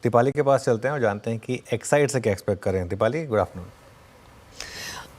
दीपाली के पास चलते हैं और जानते हैं कि एक्साइड से क्या एक्सपेक्ट कर रहे हैं। Deepali, good afternoon.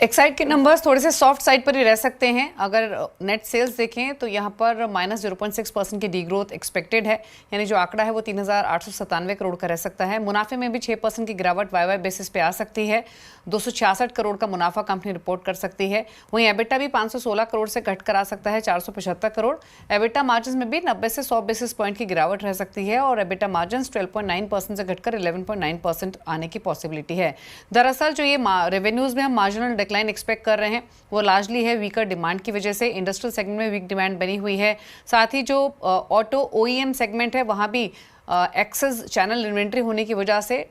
एक्साइड के नंबर्स थोड़े से सॉफ्ट साइड पर ही रह सकते हैं। अगर नेट सेल्स देखें तो यहाँ पर -0.6% की डी ग्रोथ एक्सपेक्टेड है, यानी जो आंकड़ा है वो 3,897 करोड़ का रह सकता है। मुनाफे में भी 6% की गिरावट वाई बेसिस पे आ सकती है। 266 करोड़ का मुनाफा कंपनी रिपोर्ट कर सकती है। वहीं एबिटा भी 516 करोड़ से घट कर आ सकता है 475 करोड़। एबिटा मार्जिन में भी 90 से 100 बेसिस पॉइंट की गिरावट रह सकती है और एबिटा मार्जिन 12.9% से घटकर 11.9% आने की पॉसिबिलिटी है। दरअसल जो ये रेवेन्यूज में हम मार्जिनल डिक्लाइन एक्सपेक्ट कर रहे हैं वो लार्जली है वीकर डिमांड की वजह से। इंडस्ट्रियल सेगमेंट में वीक डिमांड बनी हुई है। साथ ही जो ऑटो ओईएम सेगमेंट है वहाँ भी एक्सेस चैनल इन्वेंट्री होने की वजह से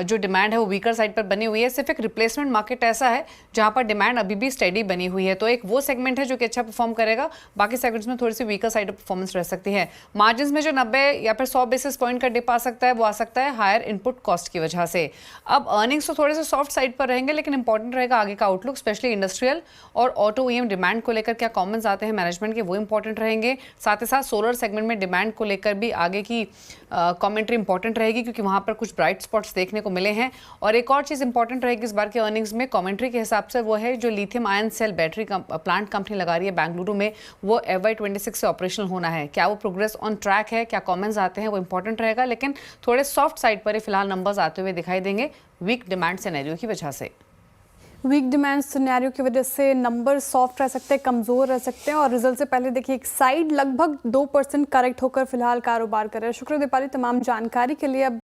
जो डिमांड है वो वीकर साइड पर बनी हुई है। सिर्फ एक रिप्लेसमेंट मार्केट ऐसा है जहां पर डिमांड अभी भी स्टेडी बनी हुई है, तो एक वो सेगमेंट है जो कि अच्छा परफॉर्म करेगा। बाकी सेगमेंट्स में थोड़ी सी वीकर साइड परफॉर्मेंस रह सकती है। मार्जिन में जो 90 या फिर 100 बेसिस पॉइंट का डिप आ सकता है वो आ सकता है हायर इनपुट कॉस्ट की वजह से। अब अर्निंग्स तो थोड़े से सॉफ्ट साइड पर रहेंगे, लेकिन इंपॉर्टेंट रहेगा आगे का आउटलुक, स्पेशली इंडस्ट्रियल और ऑटो ओईएम डिमांड को लेकर क्या कॉमेंट्स आते हैं मैनेजमेंट के, वो इंपॉर्टेंट रहेंगे। साथ ही साथ सोलर सेगमेंट में डिमांड को लेकर भी आगे की कमेंट्री इंपॉर्टेंट रहेगी, क्योंकि वहां पर कुछ ब्राइट स्पॉट्स देखने को मिले हैं। और एक और चीज़ इंपॉर्टेंट रहेगी इस बार के अर्निंग्स में कमेंट्री के हिसाब से, वो है जो lithium ion cell battery plant company लगा रही है बेंगलुरु में, वो FY26 से ऑपरेशनल होना है। क्या वो प्रोग्रेस ऑन ट्रैक है, क्या कमेंट्स आते हैं, वो इंपॉर्टेंट रहेगा। लेकिन थोड़े सॉफ्ट साइड पर ही फिलहाल नंबर्स आते हुए दिखाई देंगे वीक डिमांड सिनेरियो की वजह से। वीक डिमांड सिनेरियो की वजह से नंबर सॉफ्ट रह सकते हैं, कमज़ोर रह सकते हैं और रिजल्ट से पहले देखिए एक साइड लगभग 2% करेक्ट होकर फिलहाल कारोबार कर रहा है। शुक्रिया दीपाली तमाम जानकारी के लिए। अब